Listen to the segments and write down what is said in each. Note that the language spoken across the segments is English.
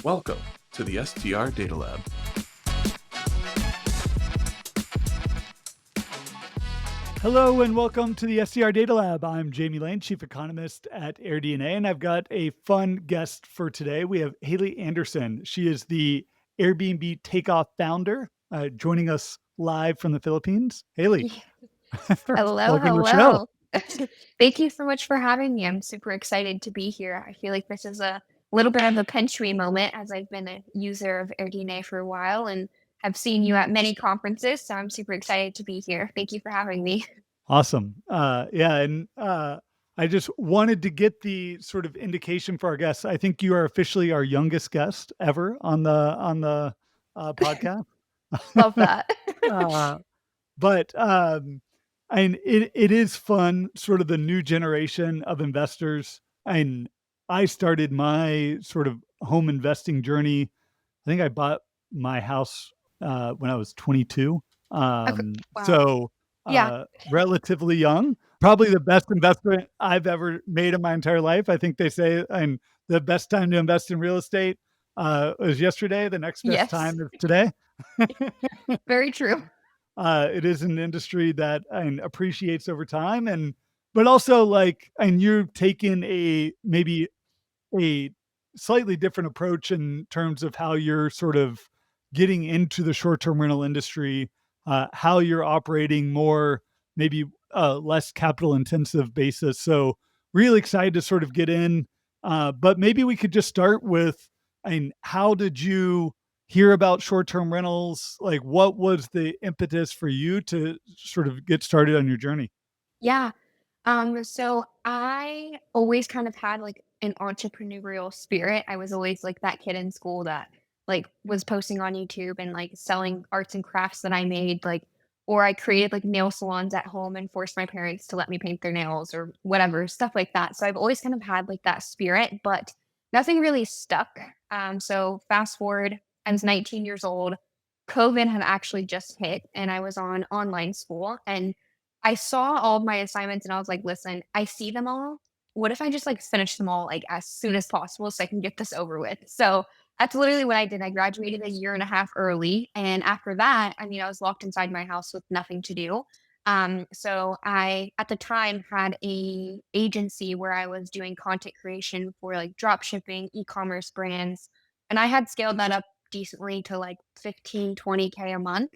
Welcome to the STR Data Lab. Hello and welcome to the STR Data Lab. I'm Jamie Lane, Chief Economist at AirDNA, and I've got a fun guest for today. We have Hailie Anderson. She is the Airbnb Takeoff founder, joining us live from the Philippines. Hailie, Hello, welcome to the show. hello. Thank you so much for having me. I'm super excited to be here. I feel like this is a little bit of a pinch me moment as I've been a user of AirDNA for a while and have seen you at many conferences. So I'm super excited to be here. Thank you for having me. Awesome. I just wanted to get the sort of indication for our guests. I think you are officially our youngest guest ever on the podcast. Love that. uh, But and it is fun, sort of the new generation of investors. And I started my sort of home investing journey. I think I bought my house when I was 22. Okay. Wow. So Yeah. relatively young. Probably the best investment I've ever made in my entire life. I think they say, and the best time to invest in real estate was yesterday. The next best Yes. time is today. Very true. It is an industry that appreciates over time, but also and you're taking maybe a slightly different approach in terms of how you're sort of getting into the short-term rental industry, how you're operating more, maybe less capital intensive basis. So really excited to sort of get in. But maybe we could just start with, how did you hear about short-term rentals? Like, what was the impetus for you to sort of get started on your journey? Yeah. So I always kind of had like an entrepreneurial spirit. I was always like that kid in school that like was posting on YouTube and like selling arts and crafts that I made, like, or I created like nail salons at home and forced my parents to let me paint their nails or whatever, stuff like that. So I've always kind of had like that spirit, but nothing really stuck. So fast forward, I was 19 years old. COVID had actually just hit and I was on online school and I saw all of my assignments and I was like, listen, I see them all. What if I just like finish them all like as soon as possible so I can get this over with? So that's literally what I did. I graduated a year and a half early. And after that, I mean, I was locked inside my house with nothing to do. So I at the time had a agency where I was doing content creation for like drop shipping, e-commerce brands. And I had scaled that up decently to like 15, 20K a month.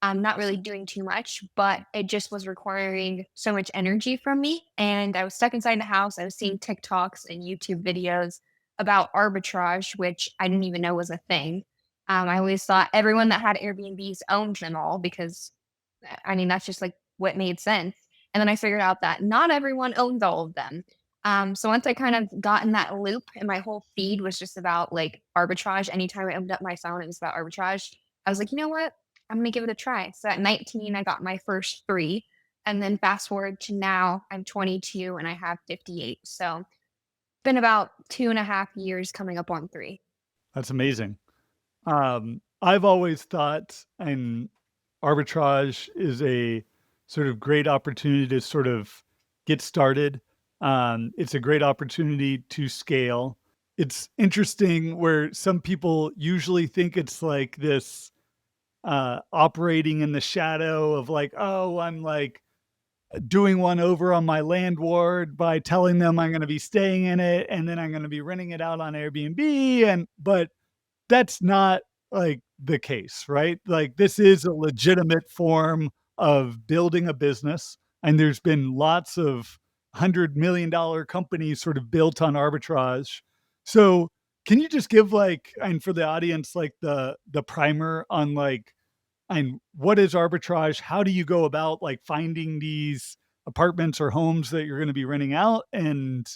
I'm not really doing too much, but it just was requiring so much energy from me. And I was stuck inside the house. I was seeing TikToks and YouTube videos about arbitrage, which I didn't even know was a thing. I always thought everyone that had Airbnbs owned them all because, I mean, that's just like what made sense. And then I figured out that not everyone owns all of them. So once I kind of got in that loop and my whole feed was just about like arbitrage, anytime I opened up my phone, it was about arbitrage. I was like, you know what? I'm gonna give it a try. So at 19, I got my first three. And then fast forward to now, I'm 22 and I have 58. So been about 2.5 years coming up on three. That's amazing. I've always thought, arbitrage is a sort of great opportunity to sort of get started. It's a great opportunity to scale. It's interesting where some people usually think it's like this operating in the shadow of like, oh, I'm like doing one over on my landlord by telling them I'm going to be staying in it and then I'm going to be renting it out on Airbnb. But that's not like the case, right? Like this is a legitimate form of building a business. And there's been lots of $100 million companies sort of built on arbitrage. So can you just give and for the audience, like the primer on and what is arbitrage? How do you go about like finding these apartments or homes that you're going to be renting out? And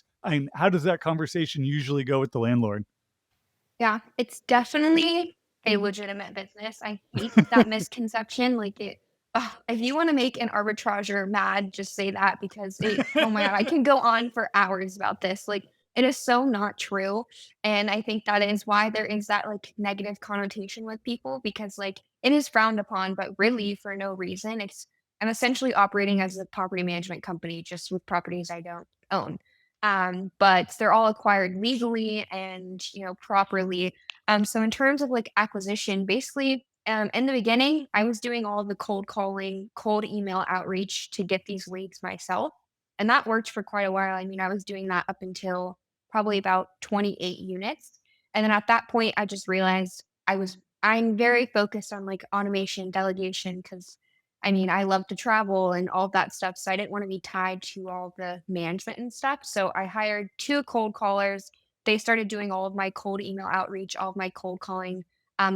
how does that conversation usually go with the landlord? Yeah, it's definitely a legitimate business. I hate that misconception. Like it, ugh, if you want to make an arbitrager mad, just say that because oh my God, I can go on for hours about this. Like it is so not true. And I think that is why there is that like negative connotation with people because like it is frowned upon, but really for no reason. I'm essentially operating as a property management company just with properties I don't own. but they're all acquired legally and properly. So in terms of like acquisition, basically, in the beginning, I was doing all the cold calling, cold email outreach to get these leads myself, and that worked for quite a while. I mean, I was doing that up until probably about 28 units, and then at that point, I just realized I'm very focused on like automation, delegation, because I mean, I love to travel and all that stuff, so I didn't wanna be tied to all the management and stuff, so I hired 2 cold callers. They started doing all of my cold email outreach, all of my cold calling.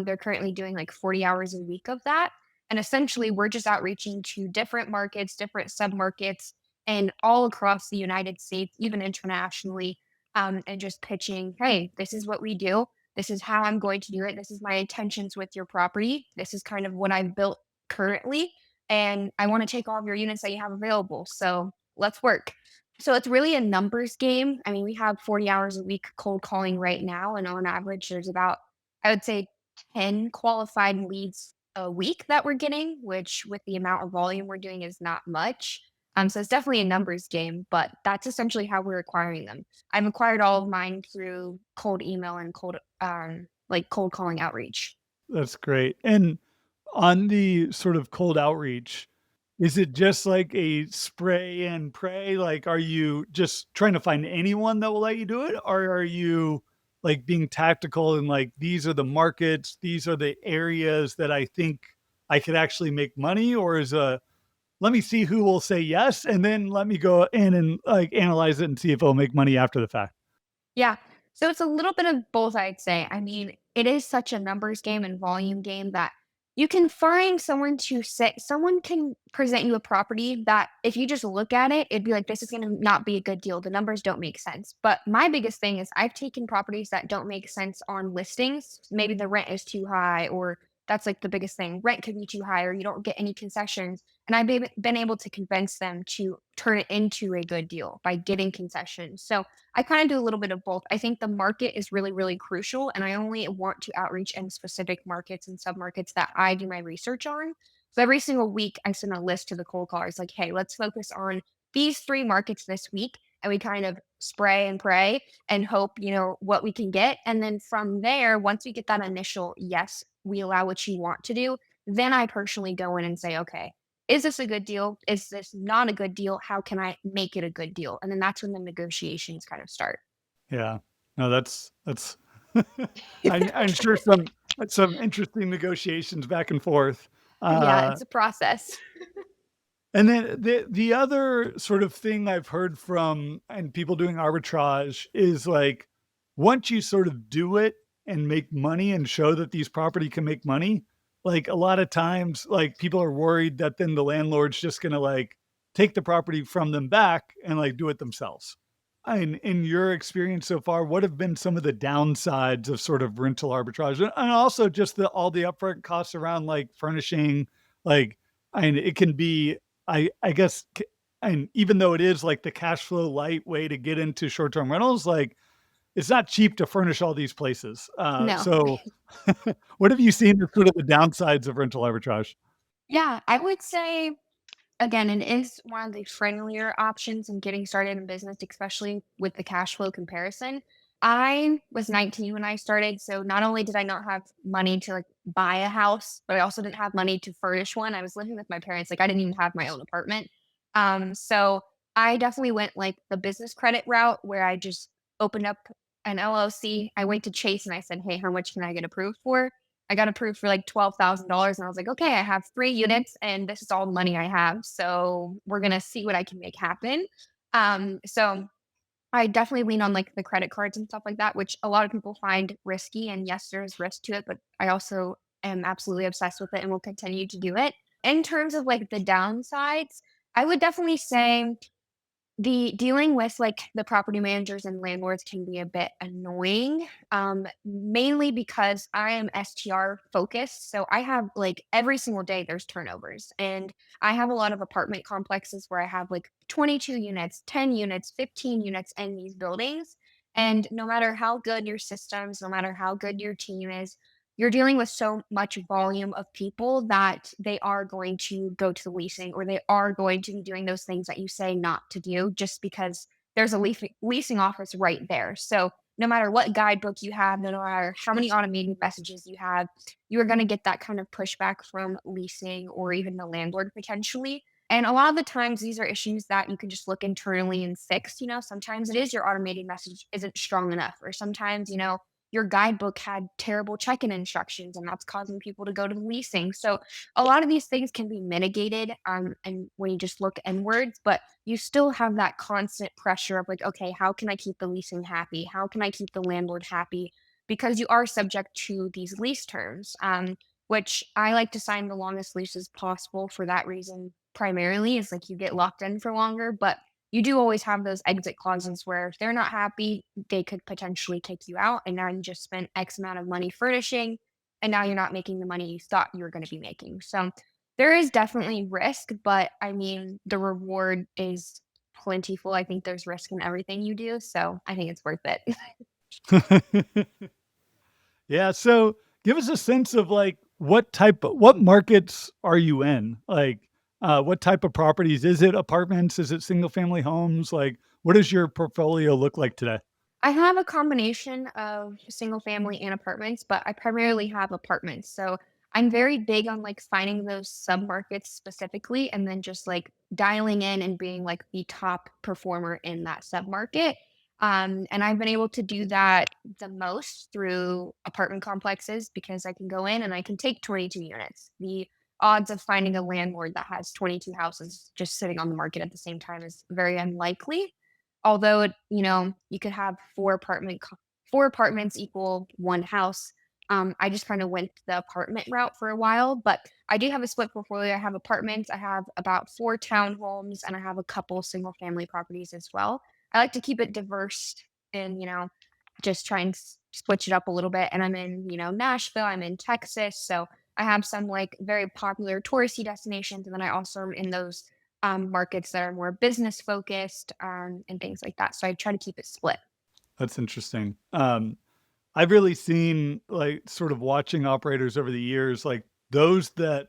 They're currently doing, like, 40 hours a week of that, and essentially, we're just outreaching to different markets, different submarkets, and all across the United States, even internationally, and just pitching, "Hey, this is what we do. This is how I'm going to do it. This is my intentions with your property. This is kind of what I've built currently, and I want to take all of your units that you have available. So let's work." So it's really a numbers game. I mean, we have 40 hours a week cold calling right now, and on average, there's about, I would say, 10 qualified leads a week that we're getting, which with the amount of volume we're doing is not much. So it's definitely a numbers game, but that's essentially how we're acquiring them. I've acquired all of mine through cold email and like cold calling outreach. That's great. And on the sort of cold outreach, is it just like a spray and pray? Like, are you just trying to find anyone that will let you do it? Or are you like being tactical and like, these are the markets, these are the areas that I think I could actually make money? Or is let me see who will say yes, and then let me go in and like analyze it and see if it'll make money after the fact? Yeah. So it's a little bit of both, I'd say. I mean, it is such a numbers game and volume game that you can find someone can present you a property that if you just look at it, it'd be like, this is going to not be a good deal. The numbers don't make sense. But my biggest thing is I've taken properties that don't make sense on listings. Maybe the rent is too high, or that's like the biggest thing. Rent could be too high, or you don't get any concessions. And been able to convince them to turn it into a good deal by getting concessions. So I kind of do a little bit of both. I think the market is really, really crucial, and I only want to outreach in specific markets and submarkets that I do my research on. So every single week, I send a list to the cold callers like, hey, let's focus on these 3 markets this week. And we kind of spray and pray and hope, what we can get. And then from there, once we get that initial yes, we allow what you want to do, then I personally go in and say, okay, is this a good deal? Is this not a good deal? How can I make it a good deal? And then that's when the negotiations kind of start. Yeah. No, that's I'm sure some interesting negotiations back and forth. Yeah, Uh, it's a process. and then the other sort of thing I've heard from and people doing arbitrage is like once you sort of do it and make money and show that these property can make money, like a lot of times like people are worried that then the landlord's just gonna like take the property from them back and like do it themselves. In your experience so far, what have been some of the downsides of sort of rental arbitrage? And also just all the upfront costs around like furnishing, like, and it can be, I guess, and even though it is like the cash flow light way to get into short-term rentals, like it's not cheap to furnish all these places. No. So what have you seen as sort of the downsides of rental arbitrage? Yeah, I would say, again, it is one of the friendlier options in getting started in business, especially with the cash flow comparison. I was 19 when I started, so not only did I not have money to like buy a house, but I also didn't have money to furnish one. I was living with my parents, like I didn't even have my own apartment. So I definitely went like the business credit route where I just opened up an LLC. I went to Chase and I said, "Hey, how much can I get approved for?" I got approved for like $12,000 and I was like, okay, I have 3 units and this is all the money I have. So we're going to see what I can make happen. So I definitely lean on like the credit cards and stuff like that, which a lot of people find risky. And yes, there's risk to it, but I also am absolutely obsessed with it and will continue to do it. In terms of like the downsides, I would definitely say the dealing with, like, the property managers and landlords can be a bit annoying, mainly because I am STR focused, so I have, like, every single day there's turnovers, and I have a lot of apartment complexes where I have, like, 22 units, 10 units, 15 units in these buildings, and no matter how good your systems, no matter how good your team is, you're dealing with so much volume of people that they are going to go to the leasing or they are going to be doing those things that you say not to do just because there's a leasing office right there. So no matter what guidebook you have, no matter how many automated messages you have, you are going to get that kind of pushback from leasing or even the landlord potentially. And a lot of the times, these are issues that you can just look internally and fix. Sometimes it is your automated message isn't strong enough, or sometimes, your guidebook had terrible check-in instructions and that's causing people to go to leasing. So a lot of these things can be mitigated and when you just look inwards, but you still have that constant pressure of like, okay, how can I keep the leasing happy? How can I keep the landlord happy? Because you are subject to these lease terms, which I like to sign the longest leases possible for that reason primarily is like you get locked in for longer, but you do always have those exit clauses where if they're not happy, they could potentially kick you out. And now you just spent X amount of money furnishing, and now you're not making the money you thought you were going to be making. So there is definitely risk, but I mean, the reward is plentiful. I think there's risk in everything you do. So I think it's worth it. Yeah. So give us a sense of like what markets are you in? Like, what type of properties? Is it apartments? Is it single family homes? Like, what does your portfolio look like today? I have a combination of single family and apartments, but I primarily have apartments. So I'm very big on like finding those submarkets specifically and then just like dialing in and being like the top performer in that submarket. And I've been able to do that the most through apartment complexes because I can go in and I can take 22 units. The odds of finding a landlord that has 22 houses just sitting on the market at the same time is very unlikely. Although you could have four apartments equal one house. I just kind of went the apartment route for a while, but I do have a split portfolio. I have apartments, I have about 4 townhomes, and I have a couple single family properties as well. I like to keep it diverse and, just try and switch it up a little bit. And I'm in, Nashville, I'm in Texas. So I have some like very popular touristy destinations. And then I also am in those markets that are more business focused and things like that. So I try to keep it split. That's interesting. I've really seen like sort of watching operators over the years, like those that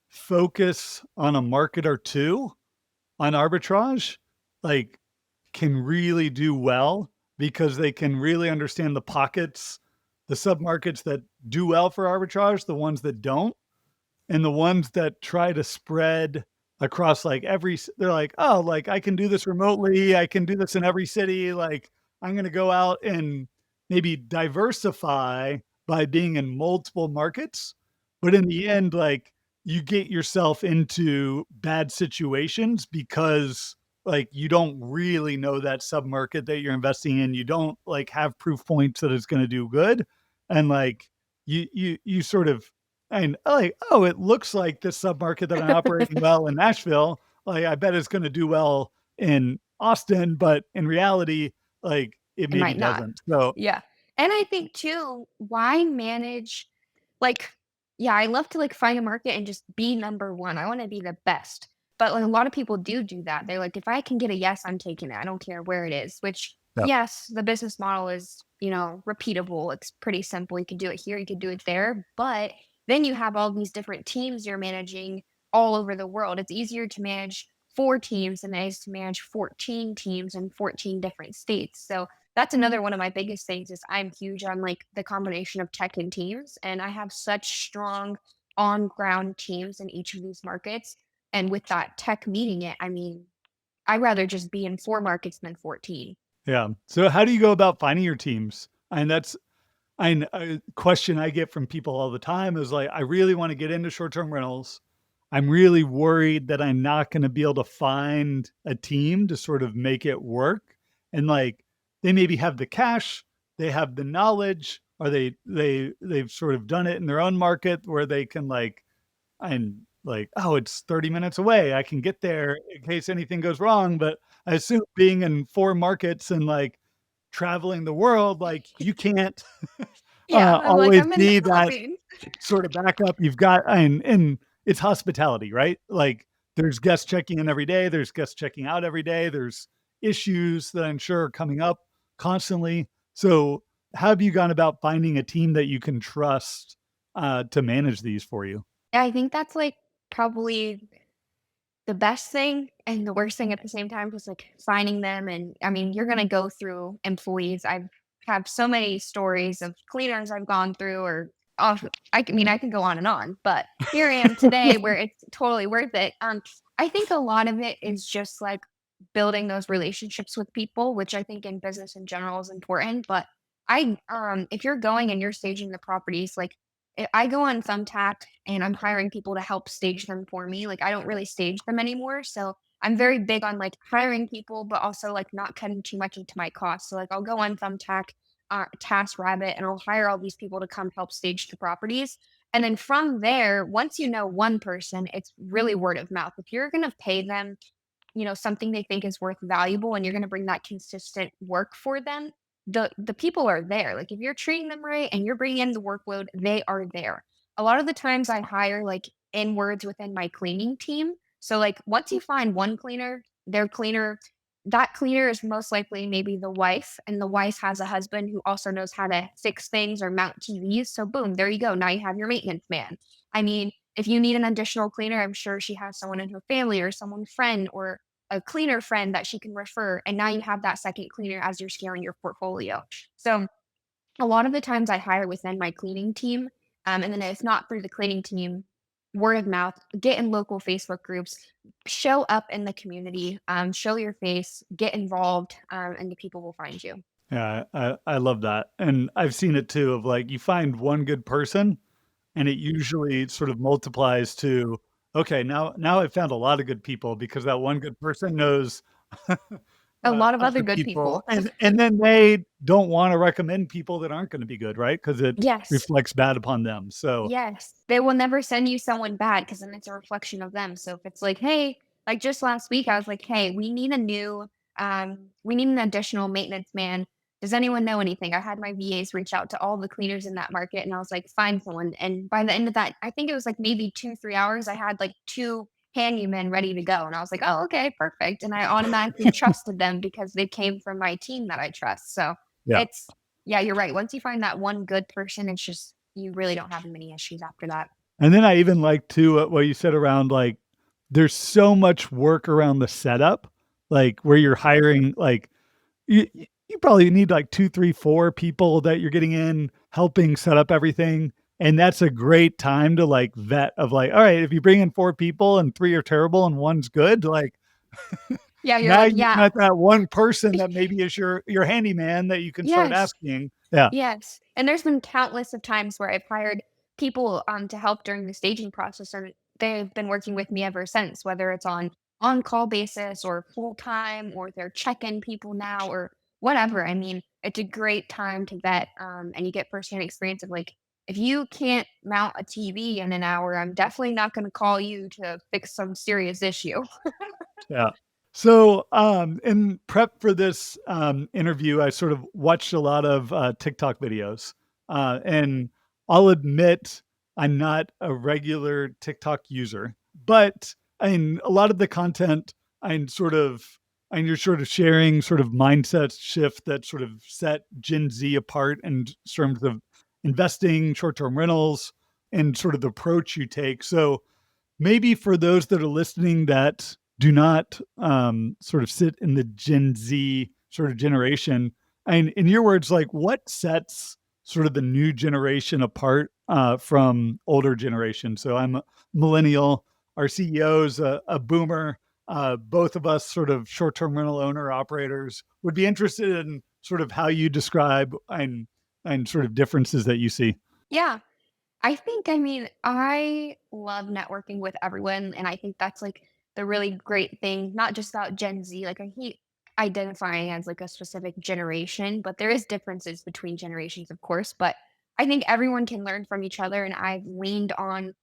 focus on a market or two on arbitrage, like can really do well because they can really understand the pockets, the submarkets that do well for arbitrage, the ones that don't, and the ones that try to spread across like they're like, oh, like I can do this remotely, I can do this in every city, like I'm going to go out and maybe diversify by being in multiple markets, but in the end, like you get yourself into bad situations because like you don't really know that submarket that you're investing in, you don't like have proof points that it's going to do good, and like you sort of, and like, oh, it looks like this submarket that I'm operating well in Nashville, like I bet it's going to do well in Austin, but in reality, like it It maybe might not. doesn't. So Yeah. And I think too, why manage like yeah, I love to like find a market and just be number one. I want to be the best. But like a lot of people do that. They're like, if I can get a yes, I'm taking it. I don't care where it is. Which yeah, yes, the business model is, repeatable. It's pretty simple. You can do it here, you can do it there. But then you have all these different teams you're managing all over the world. It's easier to manage 4 teams than it is to manage 14 teams in 14 different states. So that's another one of my biggest things is I'm huge on like the combination of tech and teams, and I have such strong on ground teams in each of these markets. And with that tech meeting it, I mean, I'd rather just be in 4 markets than 14. yeah. So how do you go about finding your teams? And that's a question I get from people all the time is like, I really want to get into short-term rentals. I'm really worried that I'm not going to be able to find a team to sort of make it work. And like, they maybe have the cash, they have the knowledge, or they've sort of done it in their own market where they can like, and like, oh, it's 30 minutes away. I can get there in case anything goes wrong. But I assume being in 4 markets and like traveling the world, like you can't Yeah, I'm like, always I'm in the be that Philippines. sort of backup. You've got, and it's hospitality, right? Like there's guests checking in every day. There's guests checking out every day. There's issues that I'm sure are coming up constantly. So how have you gone about finding a team that you can trust to manage these for you? Yeah, I think that's like probably the best thing and the worst thing at the same time was like finding them. And I mean, you're gonna go through employees. I've have so many stories of cleaners I've gone through, or off. Mean, I can go on and on, but here I am today, where it's totally worth it. I think a lot of it is just like building those relationships with people, which I think in business in general is important. But if you're going and you're staging the properties, like I go on Thumbtack and I'm hiring people to help stage them for me. Like I don't really stage them anymore. So I'm very big on like hiring people, but also like not cutting too much into my costs. So like I'll go on Thumbtack, Task Rabbit, and I'll hire all these people to come help stage the properties. And then from there, once you know one person, it's really word of mouth. If you're gonna pay them, something they think is worth valuable and you're gonna bring that consistent work for them, the people are there. Like if you're treating them right and you're bringing in the workload, they are there. A lot of the times I hire like inwards within my cleaning team. So like once you find one cleaner, their cleaner, that cleaner is most likely maybe the wife, and the wife has a husband who also knows how to fix things or mount TVs. So boom, there you go. Now you have your maintenance man. I mean, if you need an additional cleaner, I'm sure she has someone in her family or someone friend or a cleaner friend that she can refer. And now you have that second cleaner as you're scaling your portfolio. So a lot of the times I hire within my cleaning team. And then if not through the cleaning team, word of mouth, get in local Facebook groups, show up in the community, show your face, get involved, and the people will find you. Yeah, I love that, and I've seen it too of, like, you find one good person, and it usually sort of multiplies to, "Okay, now I've found a lot of good people because that one good person knows A lot of other other good people," people. and then they don't wanna recommend people that aren't gonna be good, right? Because it Yes. reflects bad upon them, so Yes, they will never send you someone bad because then it's a reflection of them. So if it's like, "Hey," like just last week, I was like, "Hey, we need an additional maintenance man. Does anyone know anything?" I had my VAs reach out to all the cleaners in that market, and I was like, "Find someone." And by the end of that, I think it was like maybe 2, 3 hours, I had like 2 handymen ready to go, and I was like, "Oh, okay, perfect." And I automatically trusted them because they came from my team that I trust. So yeah. it's yeah, you're right. Once you find that one good person, it's just you really don't have many issues after that. And then I even like too, what you said around, like, there's so much work around the setup, like, where you're hiring, like, you probably need, like, 2, 3, 4 people that you're getting in, helping set up everything, and that's a great time to, like, vet of, like, "Alright, if you bring in 4 people and 3 are terrible and 1's good," like, Yeah, you're now like, you've "Yeah, got that one person that maybe is your handyman that you can start yes, asking. Yeah, yes." And there's been countless of times where I've hired people, to help during the staging process, and they've been working with me ever since, whether it's on-call basis or full-time, or they're check-in people now or whatever. I mean, it's a great time to vet, and you get firsthand experience of, like, if you can't mount a TV in an hour, I'm definitely not gonna call you to fix some serious issue. yeah. So, in prep for this, interview, I sort of watched a lot of, TikTok videos, and I'll admit I'm not a regular TikTok user, but in a lot of the content, I'm sort of and you're sort of sharing sort of mindset shift that sort of set Gen Z apart in terms of investing, short-term rentals, and sort of the approach you take. So, maybe for those that are listening that do not, sort of sit in the Gen Z sort of generation, and in your words, like, what sets sort of the new generation apart, from older generation? So I'm a millennial, our CEO's a boomer, both of us sort of short-term rental owner operators. Would be interested in sort of how you describe and sort of differences that you see. Yeah. I mean, I love networking with everyone, and I think that's like the really great thing, not just about Gen Z. Like I hate identifying as like a specific generation, but there is differences between generations, of course. But I think everyone can learn from each other, and I've leaned on,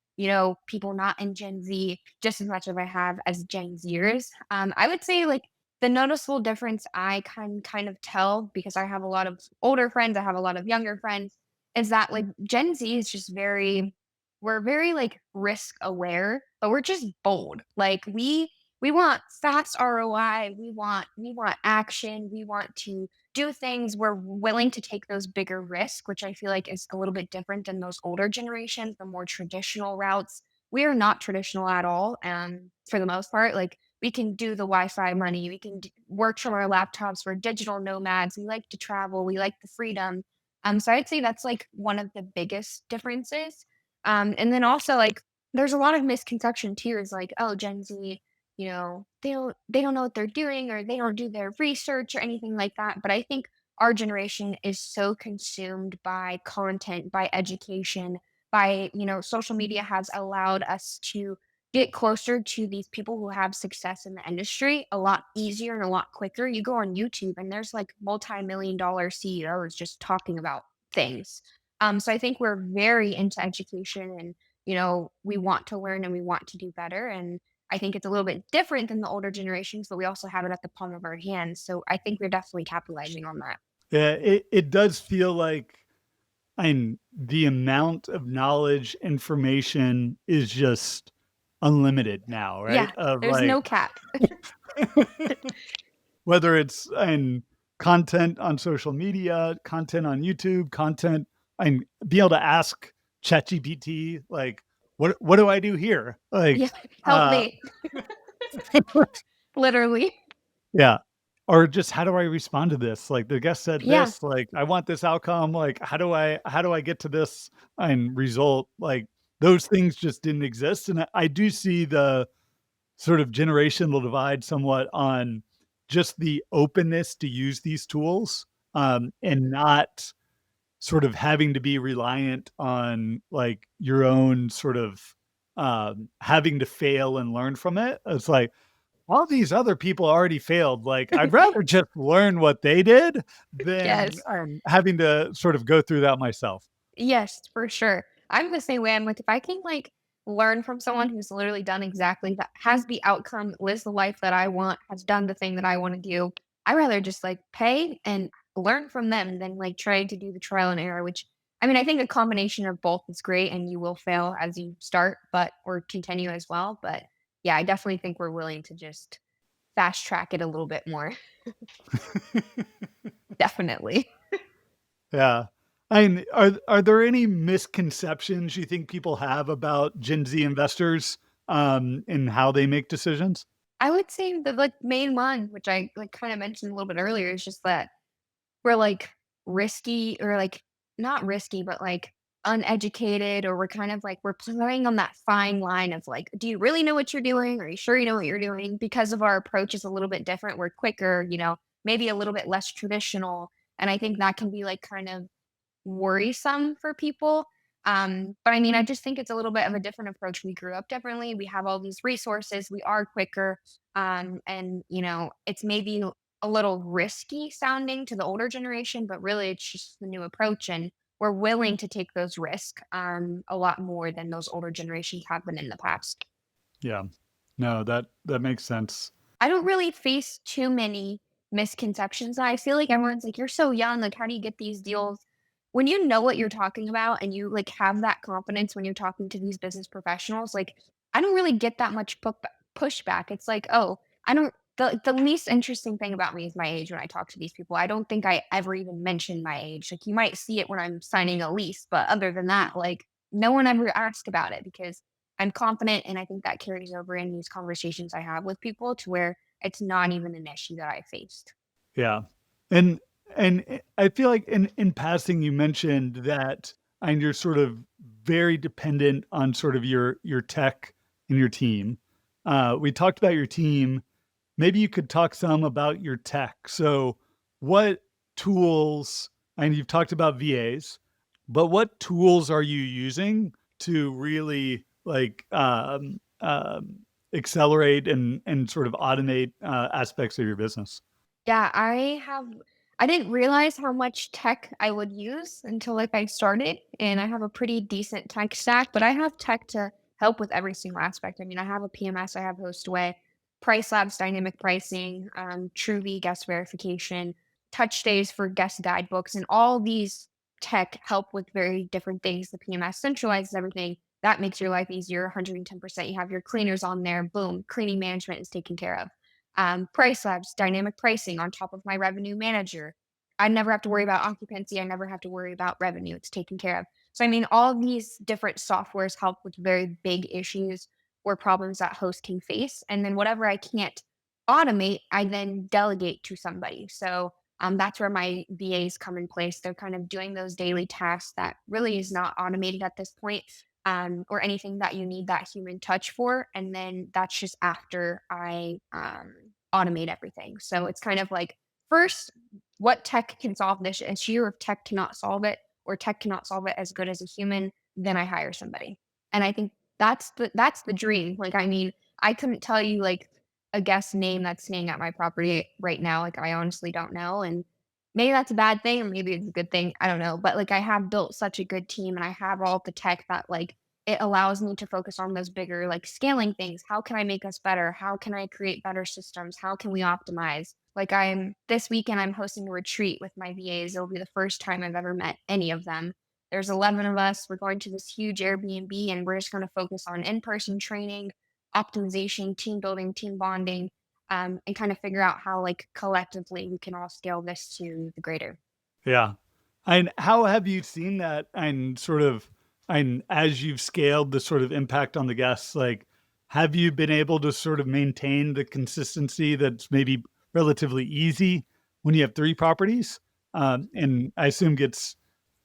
people not in Gen Z just as much as I have as Gen Zers. I would say like the noticeable difference I can kind of tell because I have a lot of older friends, I have a lot of younger friends, is that like Gen Z is just we're very like risk aware, but we're just bold. Like we want fast ROI, we want action, we want to do things, we're willing to take those bigger risks, which I feel like is a little bit different than those older generations, the more traditional routes. we are not traditional at all. For the most part, like we can do the Wi-Fi money, we can work from our laptops. We're digital nomads. We like to travel. We like the freedom. So I'd say that's like one of the biggest differences. And then also like there's a lot of misconception too. Is like, oh, Gen Z, they don't know what they're doing or they don't do their research or anything like that. But I think our generation is so consumed by content, by education, by, social media has allowed us to get closer to these people who have success in the industry a lot easier and a lot quicker. You go on YouTube and there's like multi-million dollar CEOs just talking about things. So I think we're very into education and, we want to learn and we want to do better. And I think it's a little bit different than the older generations, but we also have it at the palm of our hands. So I think we're definitely capitalizing on that. Yeah, it does feel like the amount of knowledge, information is just unlimited now, Yeah, right? Of there's like no cap. whether it's in content on social media, content on YouTube, content and be able to ask ChatGPT like, what do I do here? Yeah, Like, help uh, me. Literally. yeah. Or just how do I respond to this? Like the guest said Yeah. this, like I want this outcome. Like how do I get to this and result? Like those things just didn't exist. And I do see the sort of generational divide somewhat on just the openness to use these tools and not sort of having to be reliant on like your own sort of having to fail and learn from it. It's like all these other people already failed. Like, I'd rather just learn what they did than, Yes. having to sort of go through that myself. Yes, for sure. I'm the same way. I'm like, if I can like learn from someone who's literally done exactly that, has the outcome, lives the life that I want, has done the thing that I want to do, I rather just like pay and learn from them than like trying to do the trial and error, which I mean, I think a combination of both is great and you will fail as you start, but or continue as well. But yeah, I definitely think we're willing to just fast track it a little bit more. Definitely. Yeah. Are there any misconceptions you think people have about Gen Z investors, and how they make decisions? I would say the like main one, which I like kind of mentioned a little bit earlier, is just that we're like risky or like not risky, but like uneducated, or we're kind of like we're playing on that fine line of like, do you really know what you're doing? Are you sure you know what you're doing? Because of our approach is a little bit different. We're quicker, maybe a little bit less traditional. And I think that can be like kind of worrisome for people. But I mean, I just think it's a little bit of a different approach. We grew up differently. We have all these resources. We are quicker. And, it's maybe a little risky sounding to the older generation, but really it's just the new approach. And we're willing to take those risks a lot more than those older generations have been in the past. Yeah. No, that makes sense. I don't really face too many misconceptions. I feel like everyone's like, "You're so young, like, how do you get these deals?" When you know what you're talking about and you, like, have that confidence when you're talking to these business professionals, like, I don't really get that much pushback. It's like, "Oh, I don't." The least interesting thing about me is my age when I talk to these people. I don't think I ever even mention my age. Like, you might see it when I'm signing a lease, but other than that, like, no one ever asked about it because I'm confident, and I think that carries over in these conversations I have with people to where it's not even an issue that I faced. Yeah. And I feel like in passing you mentioned that and you're sort of very dependent on sort of your tech and your team. We talked about your team. Maybe you could talk some about your tech. So what tools, and you've talked about VAs, but what tools are you using to really like accelerate and sort of automate aspects of your business? Yeah, I didn't realize how much tech I would use until like I started, and I have a pretty decent tech stack, but I have tech to help with every single aspect. I mean, I have a PMS, I have Hostway, Price Labs dynamic pricing, Truly guest verification, Touch Days for guest guidebooks, and all these tech help with very different things. The PMS centralizes everything. That makes your life easier, 110%. You have your cleaners on there, boom, cleaning management is taken care of. Price Labs, dynamic pricing on top of my revenue manager. I never have to worry about occupancy. I never have to worry about revenue. It's taken care of. So I mean, all of these different softwares help with very big issues or problems that hosts can face. And then whatever I can't automate, I then delegate to somebody. So that's where my VAs come in place. They're kind of doing those daily tasks that really is not automated at this point, or anything that you need that human touch for. And then that's just after I automate everything. So it's kind of like first, what tech can solve this issue? Or if tech cannot solve it, or tech cannot solve it as good as a human, then I hire somebody. And I think that's the dream. Like, I mean, I couldn't tell you like a guest name that's staying at my property right now. Like, I honestly don't know. And maybe that's a bad thing, or maybe it's a good thing. I don't know. But like, I have built such a good team, and I have all the tech that like it allows me to focus on those bigger like scaling things. How can I make us better? How can I create better systems? How can we optimize? Like, I'm this weekend I'm hosting a retreat with my VAs. It'll be the first time I've ever met any of them. There's 11 of us. We're going to this huge Airbnb, and we're just going to focus on in-person training, optimization, team building, team bonding, and kind of figure out how like collectively we can all scale this to the greater. Yeah. And how have you seen that and sort of and as you've scaled the sort of impact on the guests, like have you been able to sort of maintain the consistency that's maybe relatively easy when you have 3 properties? And I assume gets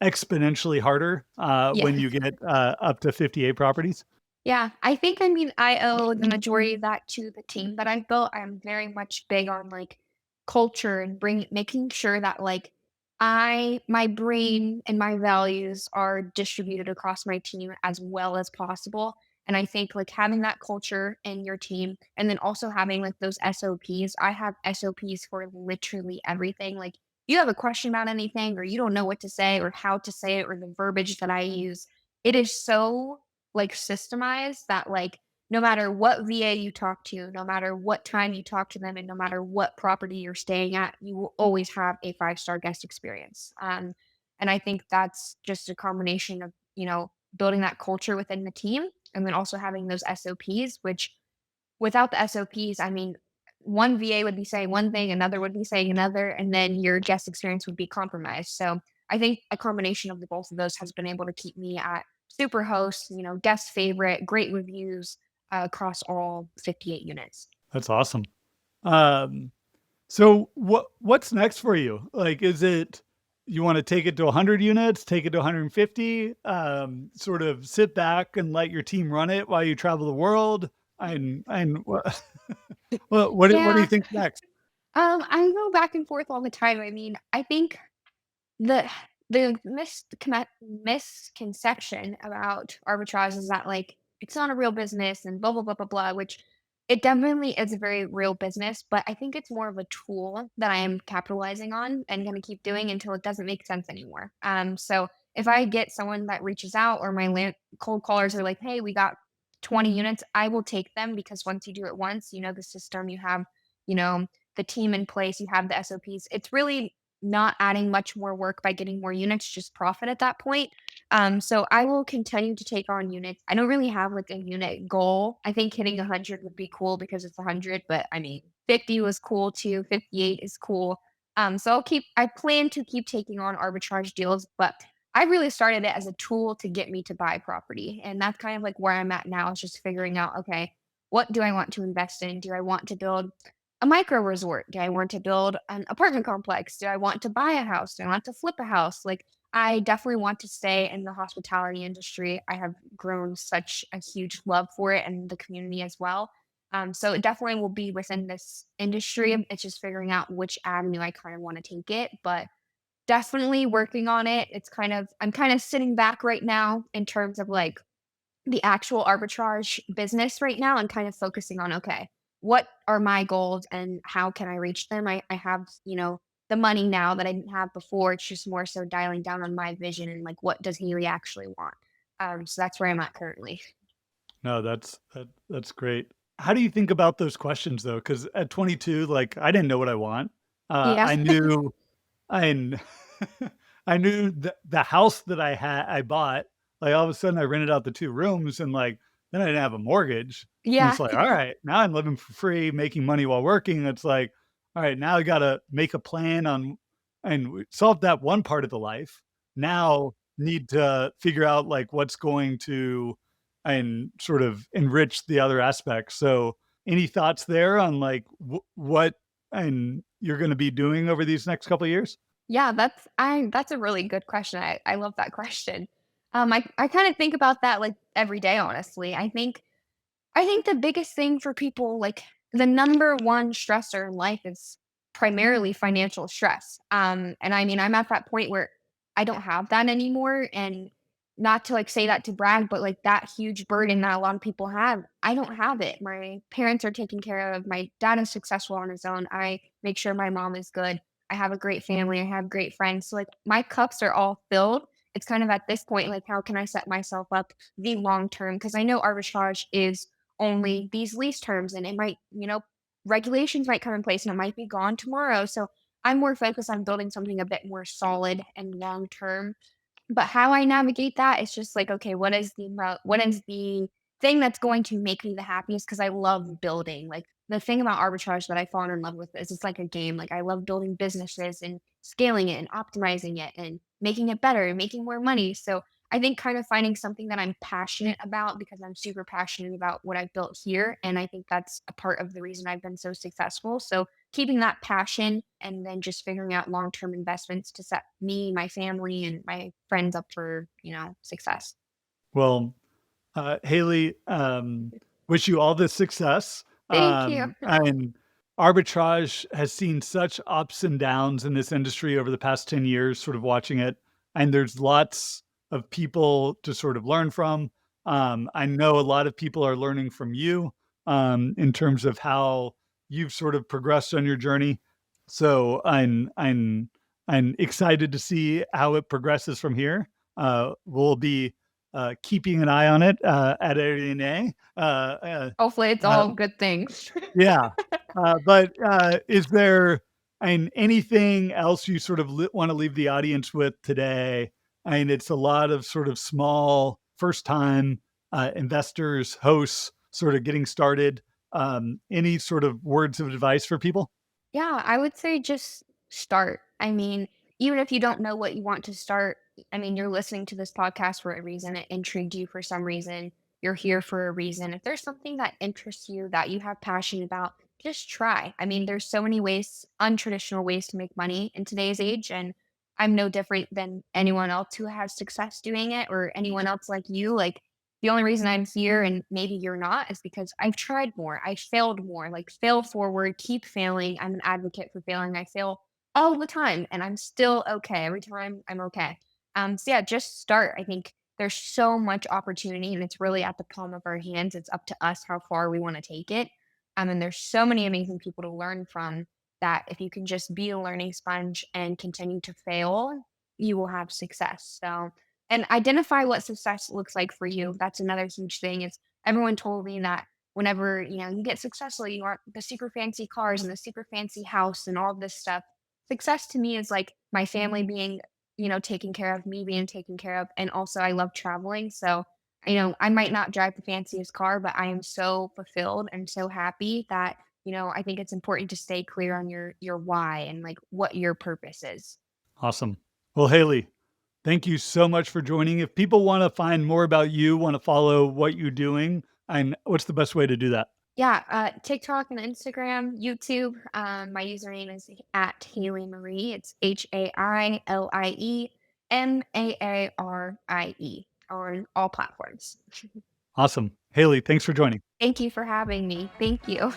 exponentially harder Yeah. when you get up to 58 properties. Yeah, I think I mean I owe the majority of that to the team that I've built. I'm very much big on like culture and making sure that like my brain and my values are distributed across my team as well as possible. And I think like having that culture in your team, and then also having like those SOPs. I have SOPs for literally everything. Like, you have a question about anything, or you don't know what to say or how to say it, or the verbiage that I use, it is so like systemized that like no matter what VA you talk to, no matter what time you talk to them, and no matter what property you're staying at, you will always have a 5-star guest experience. And I think that's just a combination of, building that culture within the team, and then also having those SOPs, which without the SOPs, I mean, one VA would be saying one thing, another would be saying another, and then your guest experience would be compromised. So I think a combination of the both of those has been able to keep me at super host, guest favorite, great reviews across all 58 units. That's awesome. Um, So what's next for you? Like, is it you want to take it to 100 units, take it to 150, sort of sit back and let your team run it while you travel the world? And what what do you Yeah, think next? I go back and forth all the time. I mean, I think the misconception about arbitrage is that like it's not a real business and blah blah blah blah blah, which it definitely is a very real business, but I think it's more of a tool that I am capitalizing on and going to keep doing until it doesn't make sense anymore. So if I get someone that reaches out, or my cold callers are like, "Hey, we got 20 units," I will take them, because once you do it once, you know the system, you have, you know, the team in place, you have the SOPs. It's really not adding much more work by getting more units, just profit at that point. So I will continue to take on units. I don't really have like a unit goal. I think hitting 100 would be cool because it's 100, but I mean, 50 was cool too. 58 is cool. So I plan to keep taking on arbitrage deals, but I really started it as a tool to get me to buy property. And that's kind of like where I'm at now, is just figuring out, okay, what do I want to invest in? Do I want to build a micro resort? Do I want to build an apartment complex? Do I want to buy a house? Do I want to flip a house? Like, I definitely want to stay in the hospitality industry. I have grown such a huge love for it, and the community as well. So it definitely will be within this industry. It's just figuring out which avenue I kind of want to take it, but definitely working on it. I'm kind of sitting back right now in terms of like the actual arbitrage business right now, and kind of focusing on, okay, what are my goals and how can I reach them? I have, the money now that I didn't have before. It's just more so dialing down on my vision and like, what does Hailie actually want? So that's where I'm at currently. No, that's great. How do you think about those questions though? Because at 22, like I didn't know what I want. Yeah. I knew I kn I knew the house that I bought, like, all of a sudden, I rented out the 2 rooms, and, like, then I didn't have a mortgage, and Yeah. it's like, "Alright, now I'm living for free, making money while working." It's like, "Alright, now I gotta make a plan on" and we solved that one part of the life. Now need to figure out like what's going to and sort of enrich the other aspects. So any thoughts there on like what and you're going to be doing over these next couple of years? Yeah, that's a really good question. I love that question. I kind of think about that like every day, honestly. I think the biggest thing for people, like the number one stressor in life is primarily financial stress. And I mean, I'm at that point where I don't have that anymore. And not to like say that to brag, but like that huge burden that a lot of people have, I don't have it. My parents are taken care of. My dad is successful on his own. I make sure my mom is good. I have a great family. I have great friends. So like my cups are all filled. It's kind of at this point, like, how can I set myself up the long term? Because I know arbitrage is only these lease terms and it might, regulations might come in place and it might be gone tomorrow. So I'm more focused on building something a bit more solid and long term. But how I navigate that is just like, okay, what is the thing that's going to make me the happiest? Because I love building. Like the thing about arbitrage that I fall in love with is it's like a game. Like I love building businesses and scaling it and optimizing it and making it better and making more money. So I think kind of finding something that I'm passionate about because I'm super passionate about what I've built here. And I think that's a part of the reason I've been so successful. So keeping that passion and then just figuring out long-term investments to set me, my family, and my friends up for, success. Well, Hailie, wish you all the success. Thank you. And arbitrage has seen such ups and downs in this industry over the past 10 years, sort of watching it. And there's lots of people to sort of learn from. I know a lot of people are learning from you in terms of how you've sort of progressed on your journey. So I'm excited to see how it progresses from here. We'll be keeping an eye on it at AirDNA. Hopefully it's Uh, all good things. yeah, but is there anything else you sort of want to leave the audience with today? I mean, it's a lot of sort of small, first-time investors, hosts, sort of getting started. Any sort of words of advice for people? Yeah, I would say just start. I mean, even if you don't know what you want to start, I mean, you're listening to this podcast for a reason. It intrigued you for some reason. You're here for a reason. If there's something that interests you that you have passion about, just try. I mean, there's so many ways, untraditional ways to make money in today's age. And I'm no different than anyone else who has success doing it or anyone else like you. Like, the only reason I'm here and maybe you're not is because I've tried more. I failed more. Like fail forward, keep failing. I'm an advocate for failing. I fail all the time and I'm still okay. Every time I'm okay. So yeah, just start. I think there's so much opportunity and it's really at the palm of our hands. It's up to us how far we want to take it. And there's so many amazing people to learn from that if you can just be a learning sponge and continue to fail, you will have success. So and identify what success looks like for you. That's another huge thing. Is everyone told me that whenever you get successful, you want the super fancy cars and the super fancy house and all this stuff. Success to me is like my family being taken care of, me being taken care of, and also I love traveling. So I might not drive the fanciest car, but I am so fulfilled and so happy that I think it's important to stay clear on your why and like what your purpose is. Awesome. Well, Hailie, thank you so much for joining. If people want to find more about you, want to follow what you're doing, and what's the best way to do that? Yeah, TikTok and Instagram, YouTube. My username is at Hailie Marie. It's HAILIEMAARIE on all platforms. Awesome. Hailie, thanks for joining. Thank you for having me. Thank you.